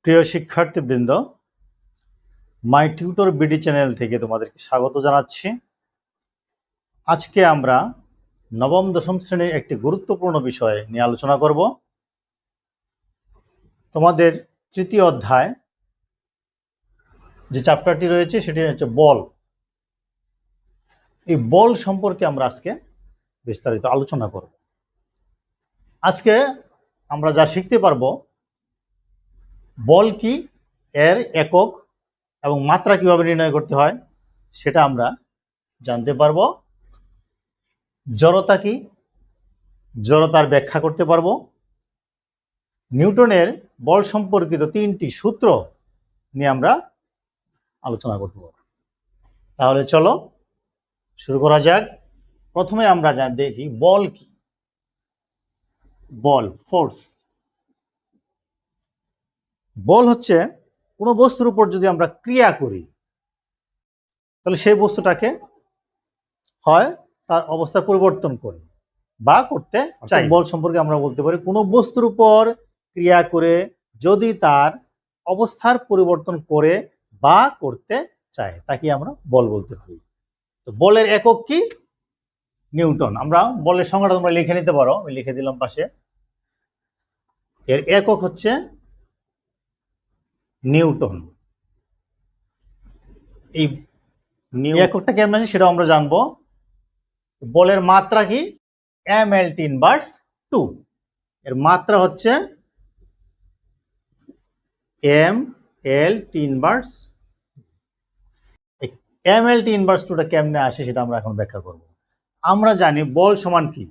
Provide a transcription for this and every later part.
প্রিয় শিক্ষার্থীবৃন্দ, মাই tutor BD channel থেকে তোমাদেরকে স্বাগত জানাচ্ছি। আজকে আমরা নবম দশম শ্রেণীর একটি গুরুত্বপূর্ণ বিষয় নিয়ে আলোচনা করব। তোমাদের তৃতীয় অধ্যায় যে চ্যাপ্টারটি রয়েছে সেটি হচ্ছে বল। এই বল সম্পর্কে আমরা আজকে বিস্তারিত আলোচনা করব। আজকে আমরা যা শিখতে পারবো, বল কি, এর একক এবং মাত্রা কিভাবে নির্ণয় করতে হয় সেটা আমরা জানতে পারবো। জড়তা কি, জড়তার ব্যাখ্যা করতে পারবো। নিউটনের বল সম্পর্কিত তিনটি সূত্র নিয়ে আমরা আলোচনা করব। তাহলে চলো শুরু করা যাক। প্রথমে আমরা দেখি বল কি। বল, ফোর্স। বল হচ্ছে কোনো বস্তুর উপর যদি আমরা ক্রিয়া করি তাহলে সেই বস্তুটাকে হয় তার অবস্থার পরিবর্তন করি বা করতে চাই। বল সম্পর্কে আমরা বলতে পারি কোনো বস্তুর উপর ক্রিয়া করে যদি তার অবস্থার পরিবর্তন করে বা করতে চায় তাকে আমরা বল বলতে পারি। তো বলের একক কি? নিউটন। আমরা বলের সংজ্ঞাটা তোমরা লিখে নিতে পারো, আমি লিখে দিলাম পাশে। এর একক হচ্ছে নিউটন। এই এককটা কেমন আছে সেটাও আমরা জানবো। বলের মাত্রা কি? mlt inverse 2। এর মাত্রা হচ্ছে mlt ইনভার্স। mlt ইনভার্স 2টা কেমনে আসে সেটা আমরা এখন ব্যাখ্যা করব। আমরা জানি বল সমান কি?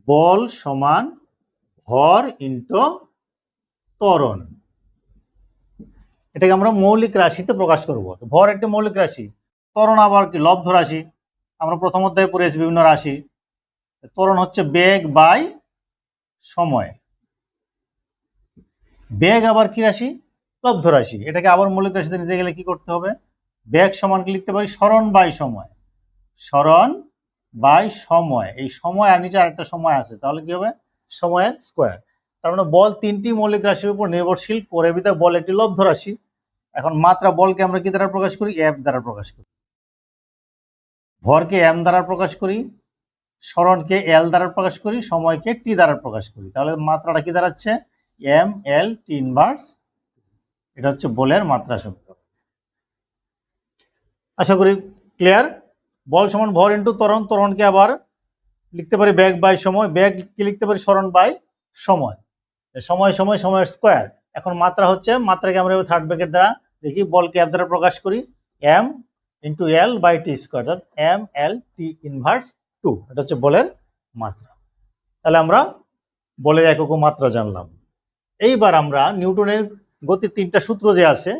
বল সমান ভর ইনটু ত্বরণ। এটাকে আমরা মৌলিক রাশিতে প্রকাশ করব। ভর একটি মৌলিক রাশি, ত্বরণ আবার কি? লব্ধ রাশি। আমরা প্রথম অধ্যায়ে পড়েছি বিভিন্ন রাশি। ত্বরণ হচ্ছে বেগ বাই সময়। বেগ আবার কি রাশি? লব্ধ রাশি। এটাকে আবার মৌলিক রাশিতে নিতে গেলে কি করতে হবে? বেগ সমান কি লিখতে পারি? সরণ বাই সময়। সরণ বাই সময়। এই সময় আর নিচে আরেকটা সময় আছে, তাহলে কি হবে? সময়ের স্কোয়ার। তার মানে বল তিনটি মৌলিক রাশির উপর নির্ভরশীল করে বিধায় বল একটি লব্ধ রাশি। এখন মাত্রা বলকে আমরা কি দ্বারা প্রকাশ করি? এফ দ্বারা প্রকাশ করি। ভরকে এম দ্বারা প্রকাশ করি, সরণকে এল দ্বারা প্রকাশ করি, সময়কে টি দ্বারা প্রকাশ করি। তাহলে মাত্রাটা কি দাঁড়াচ্ছে? M L T inverse. এটা হচ্ছে বলের মাত্রা শব্দ। আশা করি ক্লিয়ার। বল সমান ভর ইন্টু ত্বরণ। ত্বরণকে আবার লিখতে পারি বেগ বাই সময়। বেগ কি লিখতে পারি? সরণ বাই সময়। সময় সময় সময়ের স্কোয়ার। এখন মাত্রা হচ্ছে, মাত্রাকে আমরা থার্ড ব্র্যাকেট দ্বারা দেখি, বলকে এফ দ্বারা প্রকাশ করি, M into L by T square, অর্থাৎ এম এল টি ইনভার্স 2। এটা হচ্ছে বলের মাত্রা। তাহলে আমরা বলের একক ও মাত্রা জানলাম। এইবার আমরা নিউটনের গতির তিনটা সূত্র যে আছে,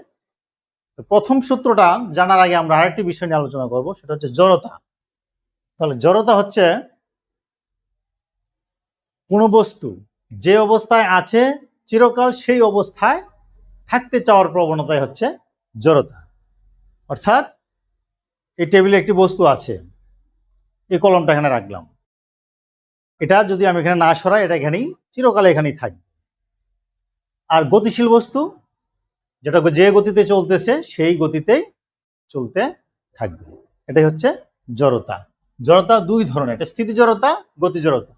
প্রথম সূত্রটা জানার আগে আমরা আরেকটি বিষয় নিয়ে আলোচনা করব, সেটা হচ্ছে জড়তা। তাহলে জড়তা হচ্ছে কোনো বস্তু যে অবস্থায় আছে চিরকাল সেই অবস্থায় থাকতে চাওয়ার প্রবণতাই হচ্ছে জড়তা। অর্থাৎ এই টেবিলে একটি বস্তু আছে, এই কলমটা এখানে রাখলাম, এটা যদি আমি এখানে না সরাই এটা এখানেই চিরকাল এখানেই থাকবে। আর গতিশীল বস্তু যেটা যে গতিতে চলতেছে সেই গতিতেই চলতে থাকবে। এটাই হচ্ছে জড়তা। জড়তা দুই ধরনের, একটা স্থিতি জড়তা, গতি জড়তা।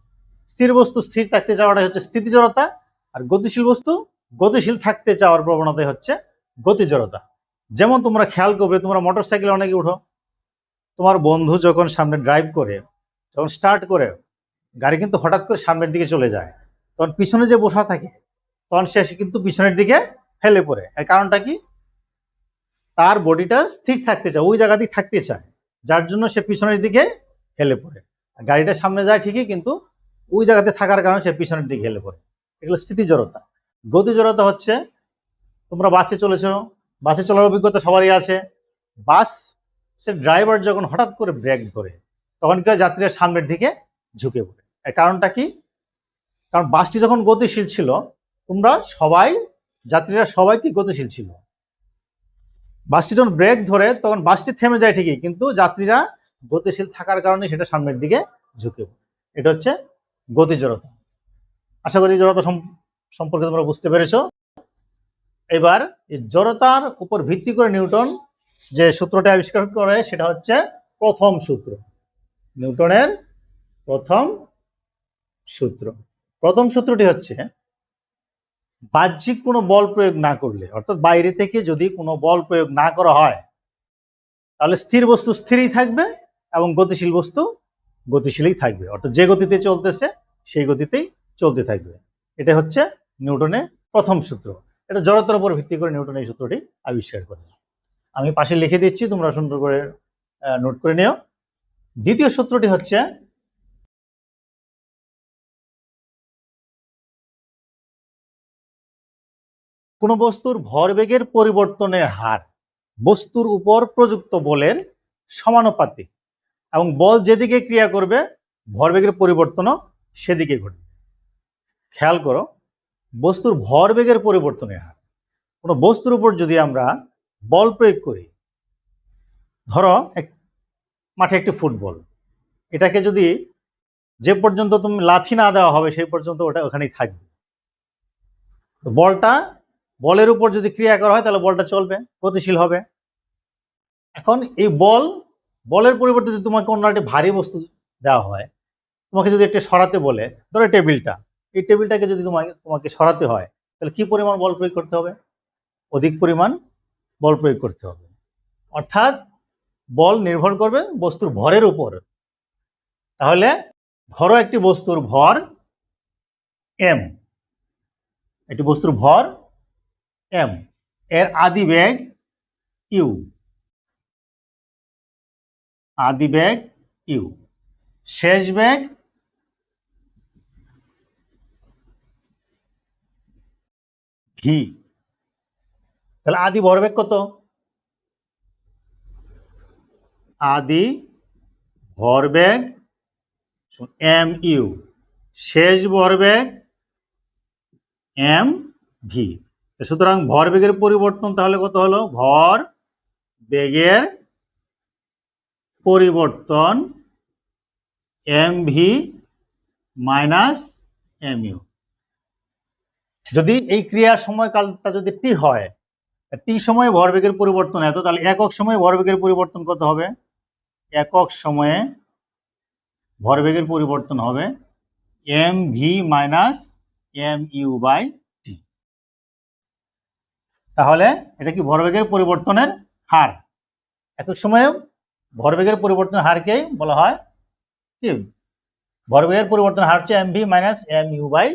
স্থির বস্তু স্থির থাকতে চাওয়াটাই হচ্ছে স্থিতি জড়তা, আর গতিশীল বস্তু গতিশীল থাকতে চাওয়ার প্রবণতাই হচ্ছে গতি জড়তা। যেমন তোমরা খেয়াল করবে, তোমরা মোটর সাইকেলে অনেকে উঠো, তোমার বন্ধু যখন সামনে ড্রাইভ করে, যখন স্টার্ট করে গাড়ি কিন্তু হঠাৎ করে সামনের দিকে চলে যায়, তখন পিছনে যে বসা থাকে তখন সে কিন্তু পিছনের দিকে ফেলে পড়ে। এর কারণটা কি? তার বডিটা স্থির থাকতে চায়, ওই জায়গাতেই থাকতে চায়, যার জন্য সে পিছনের দিকে হেলে পড়ে। গাড়িটা সামনে যায় ঠিকই, কিন্তু ওই জায়গাতে থাকার কারণে সে পিছনের দিকে হেলে পড়ে। এগুলো স্থিতি জড়তা। গতি জড়তা হচ্ছে, তোমরা বাসে চলেছ, বাসে চলার অভিজ্ঞতা সবারই আছে। বাস সে ড্রাইভার যখন হঠাৎ করে ব্রেক ধরে তখন কি হয়? যাত্রীরা সামনের দিকে ঝুঁকে পড়ে। এর কারণটা কি? কারণ বাসটি যখন গতিশীল ছিল, তোমরা সবাই, যাত্রীরা সবাই কি গতিশীল ছিল। বাসটি যখন ব্রেক ধরে তখন বাসটি থেমে যায় ঠিকই, কিন্তু যাত্রীরা গতিশীল থাকার কারণে সেটা সামনের দিকে ঝুঁকে পড়ে। এটা হচ্ছে গতি জড়তা। আশা করি জড়তা সম্পর্কে তোমরা বুঝতে পেরেছো। এবার এই জড়তার উপর ভিত্তি করে নিউটন যে সূত্রটা আবিষ্কার করে সেটা হচ্ছে প্রথম সূত্র, নিউটনের প্রথম সূত্র। প্রথম সূত্রটি হচ্ছে বাহ্যিক কোনো বল প্রয়োগ না করলে, অর্থাৎ বাইরে থেকে যদি কোনো বল প্রয়োগ না করা হয় তাহলে স্থির বস্তু স্থিরই থাকবে এবং গতিশীল বস্তু গতিশীলই থাকবে, অর্থাৎ যে গতিতে চলতেছে সেই গতিতেই চলতে থাকবে। এটা হচ্ছে নিউটনের প্রথম সূত্র। এটা জড়তার উপর ভিত্তি করে নিউটন এই সূত্রটি আবিষ্কার করেন। আমি পাশে লিখে দিচ্ছি, তোমরা সুন্দর করে নোট করে নিও। দ্বিতীয় সূত্রটি হচ্ছে কোন বস্তুর ভরবেগের পরিবর্তনের হার বস্তুর উপর প্রযুক্ত বলের সমানুপাতিক এবং বল যেদিকে ক্রিয়া করবে ভরবেগের পরিবর্তনও সেদিকে ঘটবে। খেয়াল করো, বস্তুর ভরবেগের পরিবর্তনের হার, কোনো বস্তুর উপর যদি আমরা বল প্রয়োগ করি, ধরো মাঠে একটি ফুটবল, এটাকে যদি যে পর্যন্ত তুমি লাথি না দেওয়া হবে সেই পর্যন্ত ওটা ওখানেই থাকবে। বলের উপর যদি ক্রিয়া করা হয় তাহলে বলটা চলবে, গতিশীল হবে। এখন এই বলের পরিবর্তে যদি তোমাকে অন্য একটা ভারী বস্তু দেওয়া হয়, তোমাকে যদি একটা সরাতে বলে, ধরো টেবিলটা, এই টেবিলটাকে যদি তোমাকে সরাতে হয় তাহলে কি পরিমাণ বল প্রয়োগ করতে হবে? অধিক পরিমাণ বল প্রয়োগ করতে হবে। অর্থাৎ বল নির্ভর করবে বস্তুর ভরের উপর। তাহলে ধরো একটি বস্তুর ভর এম, একটি বস্তুর ভর এম, এর আদি বেগ ইউ, আদি বেগ ইউ, শেষ বেগ ভি। তাহলে আদি ভরবেগ কত? আদি ভরবেগ এম ইউ, শেষ ভরবেগ এম ভি। সুতরাং ভরবেগের পরিবর্তন তাহলে কত হলো? ভর বেগের পরিবর্তন M V minus M U. যদি এই ক্রিয়ার সময়কালটা যদি টি হয়, টি সময়ে ভরবেগের পরিবর্তন এত, তাহলে একক সময়ে ভরবেগের পরিবর্তন কত হবে? একক সময়ে ভরবেগের পরিবর্তন হবে m V minus M u by t. তাহলে এটা কি ভরবেগের পরিবর্তনের হার। একক সময়ে ভরবেগের পরিবর্তনের হারকে বলা হয় কি? ভরবেগের পরিবর্তনের হার হচ্ছে m V minus M u by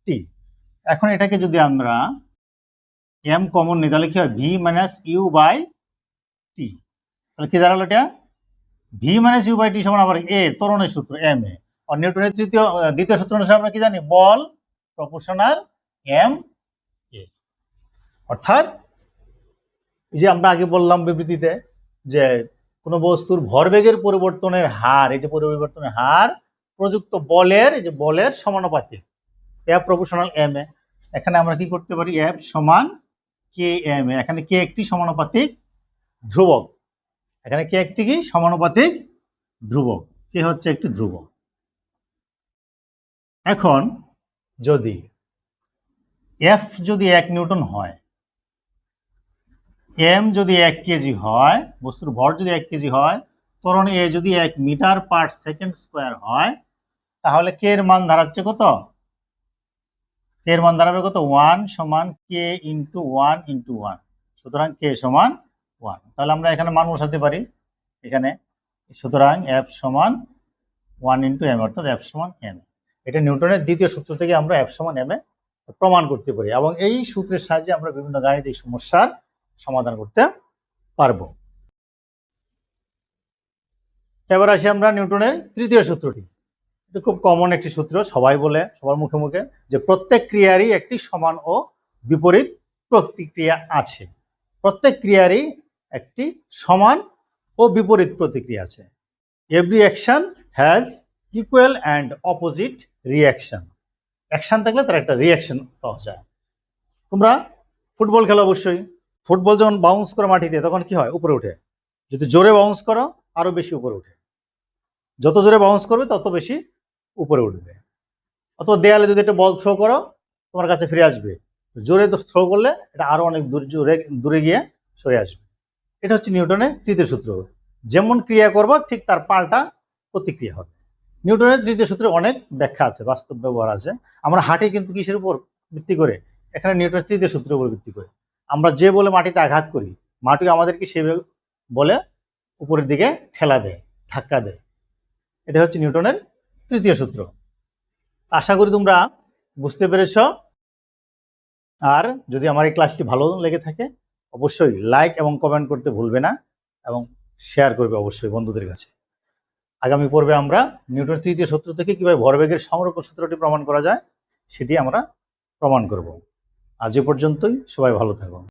t. এখন এটাকে যদি আমরা এম কমন নিই তাহলে কি হয়? V minus you by t. তাহলে কি দাঁড়ালো এটা? ভি মাইনাস ইউ বাই টি সমান আবার এ, ত্বরণের সূত্র এম এ। আর নিউটনের দ্বিতীয় সূত্র অনুসারে আমরা কি জানি? বল প্রপোর্শনাল এম এ। অর্থাৎ এই যে আমরা আগে বললাম বিবৃতিতে যে কোনো বস্তুর ভরবেগের পরিবর্তনের হার, এই যে পরিবর্তনের হার প্রযুক্ত বলের, এই যে বলের সমানুপাতিক, এফ প্রপোর্শনাল এম এ। এখানে আমরা কি করতে পারি? এফ সমান কে এম এ। এখানে কে একটি সমানুপাতিক ধ্রুবক, এখানে কে একটি কি সমানুপাতিক ধ্রুবক, কে হচ্ছে একটি ধ্রুবক। এখন যদি এফ যদি 1 নিউটন হয়, এম যদি 1 কেজি হয়, বস্তুর ভর যদি 1 কেজি হয়, ত্বরণ এ যদি 1 মিটার পার সেকেন্ড স্কোয়ার হয়, তাহলে কে এর মান দাঁড়াচ্ছে কত? কে এর মান দাঁড়াবে কত? 1 সমান কে ইন্টু 1 ইন্টু 1। সুতরাং কে সমান 1। তাহলে আমরা এখানে মান বসাতে পারি এখানে। সুতরাং এফ সমান 1 ইন্টু এম, অর্থাৎ এফ সমান এম। এটা নিউটনের দ্বিতীয় সূত্র থেকে আমরা এফ সমান এম এ প্রমাণ করতে পারি এবং এই সূত্রের সাহায্যে আমরা বিভিন্ন গাণিতিক সমস্যার সমাধান করতে পারবো। এবার আসি আমরা নিউটনের তৃতীয় সূত্রটি। এটা খুব কমন একটি সূত্র, সবাই বলে, সবার মুখে মুখে, যে প্রত্যেক ক্রিয়ারই একটি সমান ও বিপরীত প্রতিক্রিয়া আছে। প্রত্যেক ক্রিয়ারই একটি সমান ও বিপরীত প্রতিক্রিয়া আছে। Every action has equal and opposite reaction. Action থাকলে তার একটা রিয়াকশন পাওয়া যায়। তোমরা ফুটবল খেলো অবশ্যই, ফুটবল যখন বাউন্স করো মাটিতে তখন কি হয়? উপরে উঠে। যদি জোরে বাউন্স করো আরো বেশি উপরে উঠে, যত জোরে বাউন্স করবে তত বেশি উপরে উঠবে। অথবা দেয়ালে যদি একটা বল থ্রো করো তোমার কাছে ফিরে আসবে, জোরে থ্রো করলে এটা আরো অনেক দূরে গিয়ে সরে আসবে। এটা হচ্ছে নিউটনের তৃতীয় সূত্র। যেমন ক্রিয়া করবা ঠিক তার পাল্টা প্রতিক্রিয়া হবে। নিউটনের তৃতীয় সূত্রে অনেক ব্যাখ্যা আছে, বাস্তব ব্যবহার আছে। আমরা হাঁটি কিন্তু কিসের উপর ভিত্তি করে? এখানে নিউটনের তৃতীয় সূত্রের উপর ভিত্তি করে। আমরা যে বলে মাটিতে আঘাত করি, মাটি আমাদেরকে সেভাবে বলে উপরের দিকে ঠেলা দেয়, ধাক্কা দেয়। এটা হচ্ছে নিউটনের তৃতীয় সূত্র। আশা করি তোমরা বুঝতে পেরেছ। আর যদি আমার এই ক্লাসটি ভালো লেগে থাকে অবশ্যই লাইক এবং কমেন্ট করতে ভুলবে না, এবং শেয়ার করবে অবশ্যই বন্ধুদের কাছে। আগামী পর্বে আমরা নিউটনের তৃতীয় সূত্র থেকে কিভাবে ভরবেগের সংরক্ষণ সূত্রটি প্রমাণ করা যায় সেটি আমরা প্রমাণ করব। আজ এ পর্যন্তই, সবাই ভালো থাকুন।